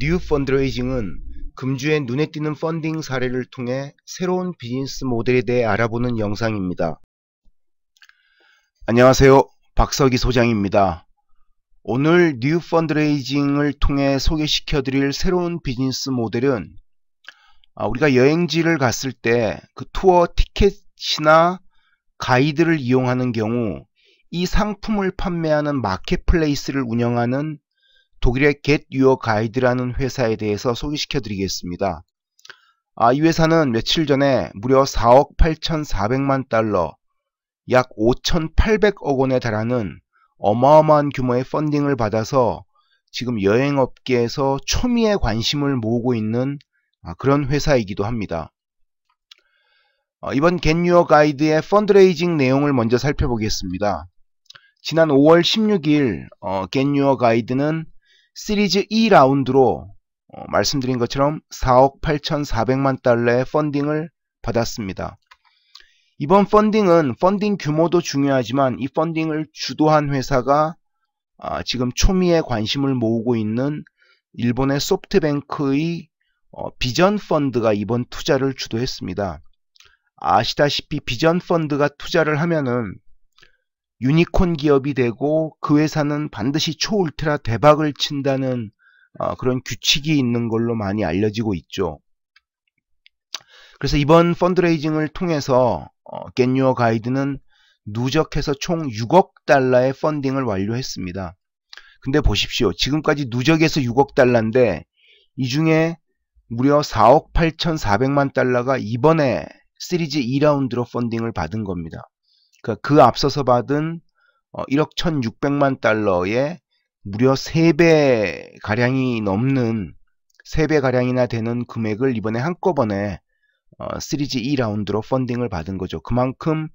뉴 펀드레이징은 금주의 눈에 띄는 펀딩 사례를 통해 새로운 비즈니스 모델에 대해 알아보는 영상입니다. 안녕하세요. 박석희 소장입니다. 오늘 뉴 펀드레이징을 통해 소개시켜드릴 새로운 비즈니스 모델은 우리가 여행지를 갔을 때 그 투어 티켓이나 가이드를 이용하는 경우 이 상품을 판매하는 마켓플레이스를 운영하는 독일의 Get Your Guide라는 회사에 대해서 소개시켜 드리겠습니다. 이 회사는 며칠 전에 무려 4억 8,400만 달러, 약 5,800억 원에 달하는 어마어마한 규모의 펀딩을 받아서 지금 여행업계에서 초미의 관심을 모으고 있는 그런 회사이기도 합니다. 이번 Get Your Guide의 펀드레이징 내용을 먼저 살펴보겠습니다. 지난 5월 16일 Get Your Guide는 시리즈 E 라운드로 말씀드린 것처럼 4억 8,400만 달러의 펀딩을 받았습니다. 이번 펀딩은 펀딩 규모도 중요하지만 이 펀딩을 주도한 회사가 지금 초미의 관심을 모으고 있는 일본의 소프트뱅크의 비전 펀드가 이번 투자를 주도했습니다. 아시다시피 비전 펀드가 투자를 하면은 유니콘 기업이 되고 그 회사는 반드시 초울트라 대박을 친다는 그런 규칙이 있는 걸로 많이 알려지고 있죠. 그래서 이번 펀드레이징을 통해서 Get Your Guide는 누적해서 총 6억 달러의 펀딩을 완료했습니다. 근데 보십시오. 지금까지 누적해서 6억 달러인데 이 중에 무려 4억 8,400만 달러가 이번에 시리즈 2라운드로 펀딩을 받은 겁니다. 그 앞서서 받은 1억 1,600만 달러의 무려 3배 가량이 넘는 3배 가량이나 되는 금액을 이번에 한꺼번에 시리즈 2라운드로 펀딩을 받은 거죠. 그만큼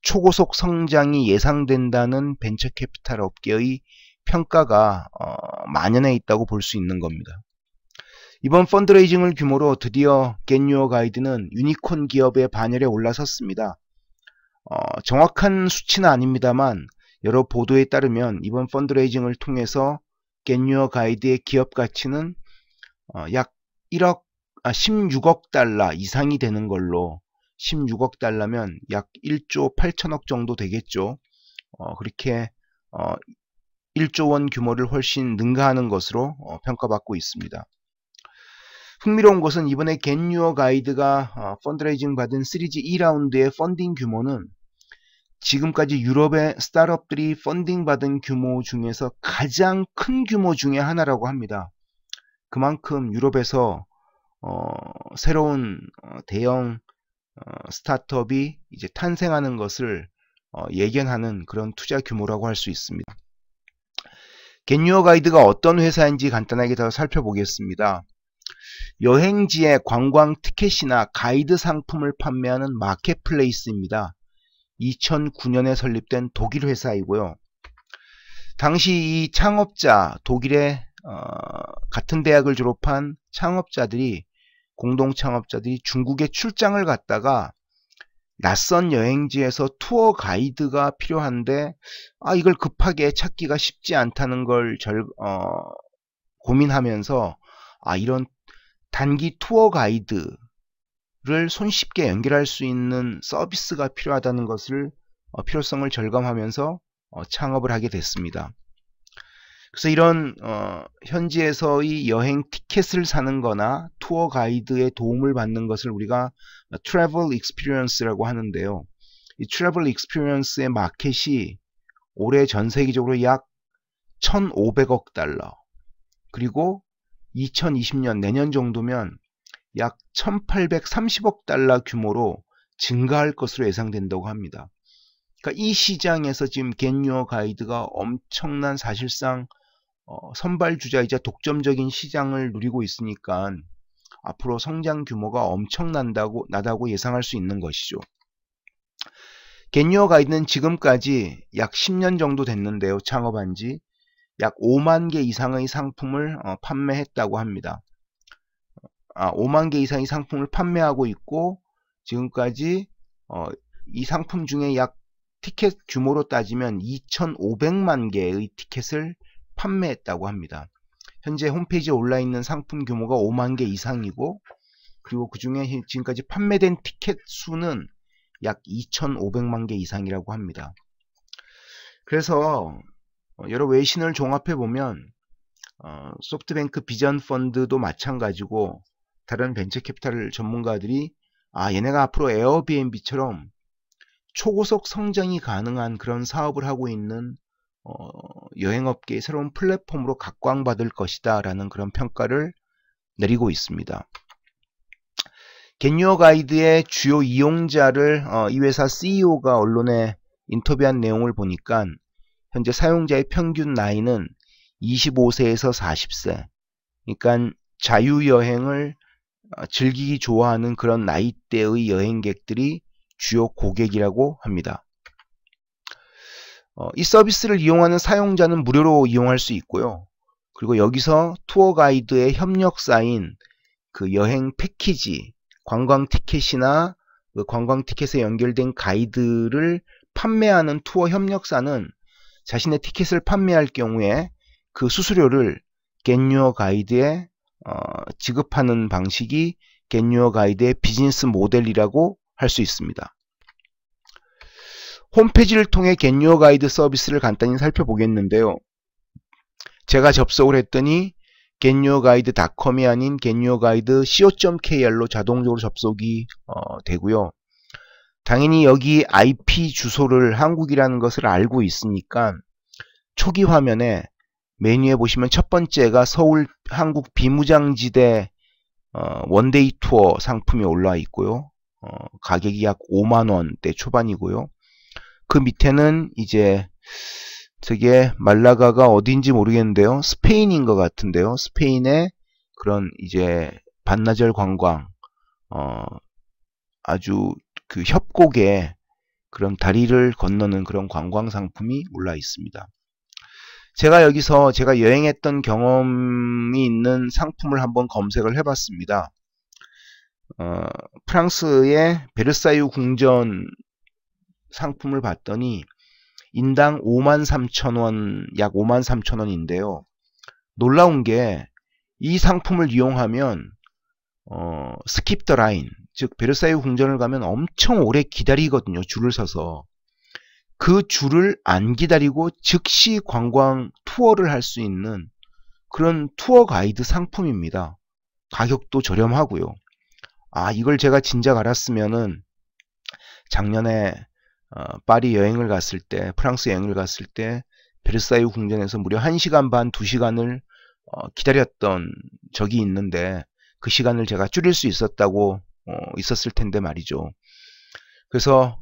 초고속 성장이 예상된다는 벤처 캐피탈 업계의 평가가 만연해 있다고 볼 수 있는 겁니다. 이번 펀드레이징을 규모로 드디어 Get Your Guide는 유니콘 기업의 반열에 올라섰습니다. 정확한 수치는 아닙니다만 여러 보도에 따르면 이번 펀드레이징을 통해서 Get Your Guide의 기업 가치는 약 16억 달러 이상이 되는 걸로 16억 달러면 약 1조 8천억 정도 되겠죠. 그렇게 1조 원 규모를 훨씬 능가하는 것으로 평가받고 있습니다. 흥미로운 것은 이번에 Get Your Guide가 펀드레이징 받은 시리즈 2라운드의 펀딩 규모는 지금까지 유럽의 스타트업들이 펀딩 받은 규모 중에서 가장 큰 규모 중에 하나라고 합니다. 그만큼 유럽에서 새로운 대형 스타트업이 이제 탄생하는 것을 예견하는 그런 투자 규모라고 할 수 있습니다. Get Your Guide가 어떤 회사인지 간단하게 더 살펴보겠습니다. 여행지의 관광 티켓이나 가이드 상품을 판매하는 마켓플레이스입니다. 2009년에 설립된 독일 회사이고요. 당시 이 창업자, 독일의 같은 대학을 졸업한 창업자들이, 공동 창업자들이 중국에 출장을 갔다가 낯선 여행지에서 투어 가이드가 필요한데 이걸 급하게 찾기가 쉽지 않다는 걸 고민하면서 이런 단기 투어 가이드를 손쉽게 연결할 수 있는 서비스가 필요하다는 것을 필요성을 절감하면서 창업을 하게 됐습니다. 그래서 이런 현지에서의 여행 티켓을 사는 거나 투어 가이드의 도움을 받는 것을 우리가 트래블 익스피리언스라고 하는데요. 이 트래블 익스피리언스의 마켓이 올해 전 세계적으로 약 1,500억 달러, 그리고 2020년 내년 정도면 약 1,830억 달러 규모로 증가할 것으로 예상된다고 합니다. 그러니까 이 시장에서 지금 Get Your Guide가 엄청난 사실상 선발주자이자 독점적인 시장을 누리고 있으니까 앞으로 성장 규모가 엄청나다고 예상할 수 있는 것이죠. Get Your Guide는 지금까지 약 10년 정도 됐는데요. 창업한 지 약 5만 개 이상의 상품을 판매했다고 합니다. 5만 개 이상의 상품을 판매하고 있고 지금까지 이 상품 중에 약 티켓 규모로 따지면 2,500만 개의 티켓을 판매했다고 합니다. 현재 홈페이지에 올라있는 상품 규모가 5만 개 이상이고, 그리고 그 중에 지금까지 판매된 티켓 수는 약 2,500만 개 이상이라고 합니다. 그래서 여러 외신을 종합해보면 소프트뱅크 비전 펀드도 마찬가지고 다른 벤처 캐피탈 전문가들이 얘네가 앞으로 에어비앤비처럼 초고속 성장이 가능한 그런 사업을 하고 있는 여행업계의 새로운 플랫폼으로 각광받을 것이다 라는 그런 평가를 내리고 있습니다. 겟유어 가이드의 주요 이용자를 이 회사 CEO가 언론에 인터뷰한 내용을 보니까 현재 사용자의 평균 나이는 25세에서 40세, 그러니까 자유여행을 즐기기 좋아하는 그런 나이대의 여행객들이 주요 고객이라고 합니다. 이 서비스를 이용하는 사용자는 무료로 이용할 수 있고요. 그리고 여기서 투어 가이드의 협력사인 그 여행 패키지, 관광 티켓이나 그 관광 티켓에 연결된 가이드를 판매하는 투어 협력사는 자신의 티켓을 판매할 경우에 그 수수료를 겟유어 가이드에 지급하는 방식이 겟유어 가이드의 비즈니스 모델이라고 할 수 있습니다. 홈페이지를 통해 겟유어 가이드 서비스를 간단히 살펴보겠는데요. 제가 접속을 했더니 getyourguide.com이 아닌 getyourguide co.kr로 자동적으로 접속이 되고요. 당연히 여기 IP 주소를 한국이라는 것을 알고 있으니까 초기 화면에 메뉴에 보시면 첫 번째가 서울 한국 비무장지대 원데이 투어 상품이 올라와 있고요. 가격이 약 5만원대 초반이고요. 그 밑에는 이제 저게 말라가가 어딘지 모르겠는데요. 스페인인 것 같은데요. 스페인의 그런 이제 반나절 관광, 아주 그 협곡에 그런 다리를 건너는 그런 관광 상품이 올라 있습니다. 제가 여기서 제가 여행했던 경험이 있는 상품을 한번 검색을 해봤습니다. 프랑스의 베르사유 궁전 상품을 봤더니 인당 53,000원, 약 53,000원인데요. 놀라운 게 이 상품을 이용하면 스킵 더 라인, 즉 베르사유 궁전을 가면 엄청 오래 기다리거든요. 줄을 서서. 그 줄을 안 기다리고 즉시 관광 투어를 할 수 있는 그런 투어 가이드 상품입니다. 가격도 저렴하고요. 이걸 제가 진작 알았으면은 작년에 파리 여행을 갔을 때, 프랑스 여행을 갔을 때 베르사유 궁전에서 무려 1시간 반, 2시간을 기다렸던 적이 있는데 그 시간을 제가 줄일 수 있었다고 있었을 텐데 말이죠. 그래서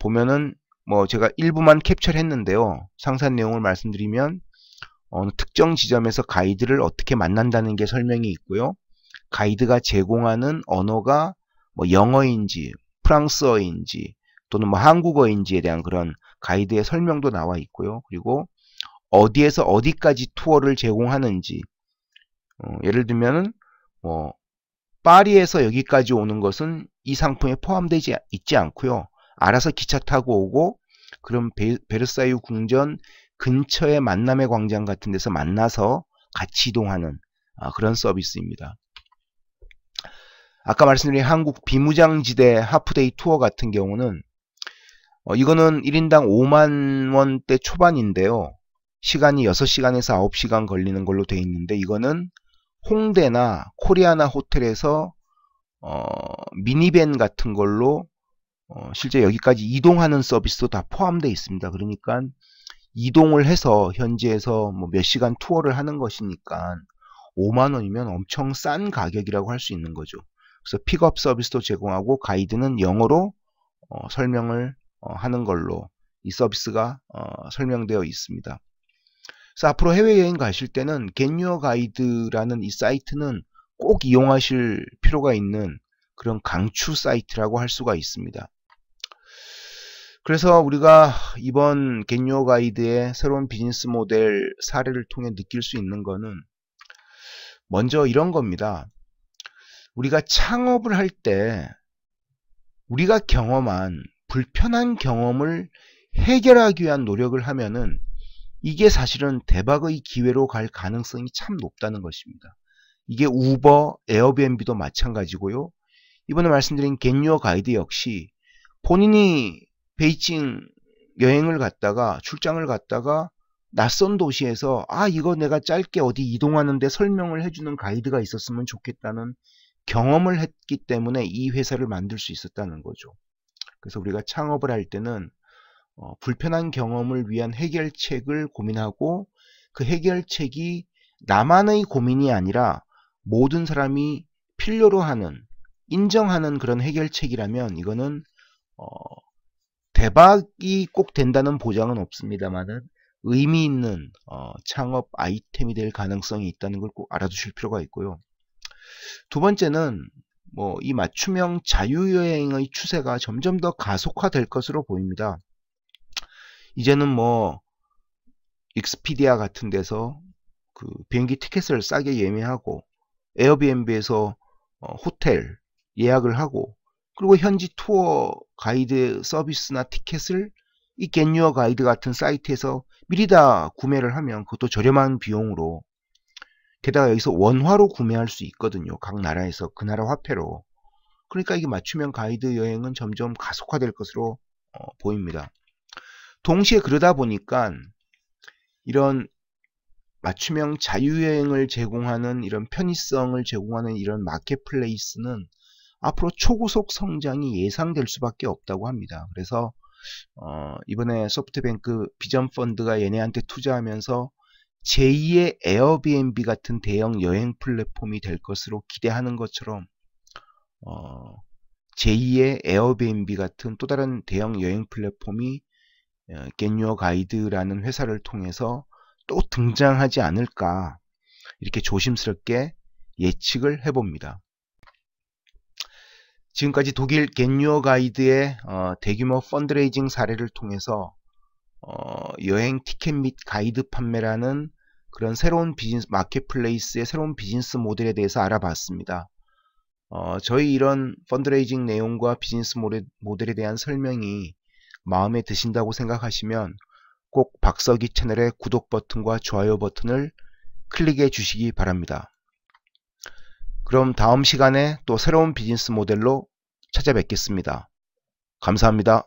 보면은 뭐 제가 일부만 캡처를 했는데요. 상세한 내용을 말씀드리면 어느 특정 지점에서 가이드를 어떻게 만난다는 게 설명이 있고요. 가이드가 제공하는 언어가 뭐 영어인지 프랑스어인지 또는 뭐 한국어인지에 대한 그런 가이드의 설명도 나와 있고요. 그리고 어디에서 어디까지 투어를 제공하는지, 예를 들면은 뭐 파리에서 여기까지 오는 것은 이 상품에 포함되지 있지 않고요. 알아서 기차 타고 오고 그럼 베르사유 궁전 근처의 만남의 광장 같은 데서 만나서 같이 이동하는 그런 서비스입니다. 아까 말씀드린 한국 비무장지대 하프데이 투어 같은 경우는 이거는 1인당 5만원대 초반인데요. 시간이 6시간에서 9시간 걸리는 걸로 되어 있는데 이거는 홍대나 코리아나 호텔에서 미니밴 같은 걸로 실제 여기까지 이동하는 서비스도 다 포함되어 있습니다. 그러니까 이동을 해서 현지에서 뭐 몇 시간 투어를 하는 것이니까 5만원이면 엄청 싼 가격이라고 할 수 있는 거죠. 그래서 픽업 서비스도 제공하고 가이드는 영어로 설명을 하는 걸로 이 서비스가 설명되어 있습니다. 그래서 앞으로 해외여행 가실 때는 겟유어 가이드라는 이 사이트는 꼭 이용하실 필요가 있는 그런 강추 사이트라고 할 수가 있습니다. 그래서 우리가 이번 겟유어 가이드의 새로운 비즈니스 모델 사례를 통해 느낄 수 있는 거는 먼저 이런 겁니다. 우리가 창업을 할 때 우리가 경험한 불편한 경험을 해결하기 위한 노력을 하면은 이게 사실은 대박의 기회로 갈 가능성이 참 높다는 것입니다. 이게 우버, 에어비앤비도 마찬가지고요. 이번에 말씀드린 겟유어 가이드 역시 본인이 베이징 여행을 갔다가 출장을 갔다가 낯선 도시에서 이거 내가 짧게 어디 이동하는데 설명을 해주는 가이드가 있었으면 좋겠다는 경험을 했기 때문에 이 회사를 만들 수 있었다는 거죠. 그래서 우리가 창업을 할 때는 불편한 경험을 위한 해결책을 고민하고 그 해결책이 나만의 고민이 아니라 모든 사람이 필요로 하는, 인정하는 그런 해결책이라면 이거는 대박이 꼭 된다는 보장은 없습니다만은 의미 있는 창업 아이템이 될 가능성이 있다는 걸 꼭 알아두실 필요가 있고요. 두 번째는 이 맞춤형 자유여행의 추세가 점점 더 가속화될 것으로 보입니다. 이제는 익스피디아 같은 데서 그 비행기 티켓을 싸게 예매하고 에어비앤비에서 호텔 예약을 하고 그리고 현지 투어 가이드 서비스나 티켓을 이 겟유어 가이드 같은 사이트에서 미리 다 구매를 하면 그것도 저렴한 비용으로, 게다가 여기서 원화로 구매할 수 있거든요. 각 나라에서 그 나라 화폐로. 그러니까 이게 맞춤형 가이드 여행은 점점 가속화될 것으로 보입니다. 동시에 그러다 보니까 이런 맞춤형 자유여행을 제공하는 이런 편의성을 제공하는 이런 마켓플레이스는 앞으로 초고속 성장이 예상될 수밖에 없다고 합니다. 그래서 이번에 소프트뱅크 비전펀드가 얘네한테 투자하면서 제2의 에어비앤비 같은 대형 여행 플랫폼이 될 것으로 기대하는 것처럼 제2의 에어비앤비 같은 또 다른 대형 여행 플랫폼이 겟유어 가이드라는 회사를 통해서 또 등장하지 않을까, 이렇게 조심스럽게 예측을 해봅니다. 지금까지 독일 겟유어 가이드의 대규모 펀드레이징 사례를 통해서 여행 티켓 및 가이드 판매라는 그런 새로운 비즈니스 마켓플레이스의 새로운 비즈니스 모델에 대해서 알아봤습니다. 저희 이런 펀드레이징 내용과 비즈니스 모델에 대한 설명이 마음에 드신다고 생각하시면 꼭 박서기 채널의 구독 버튼과 좋아요 버튼을 클릭해 주시기 바랍니다. 그럼 다음 시간에 또 새로운 비즈니스 모델로 찾아뵙겠습니다. 감사합니다.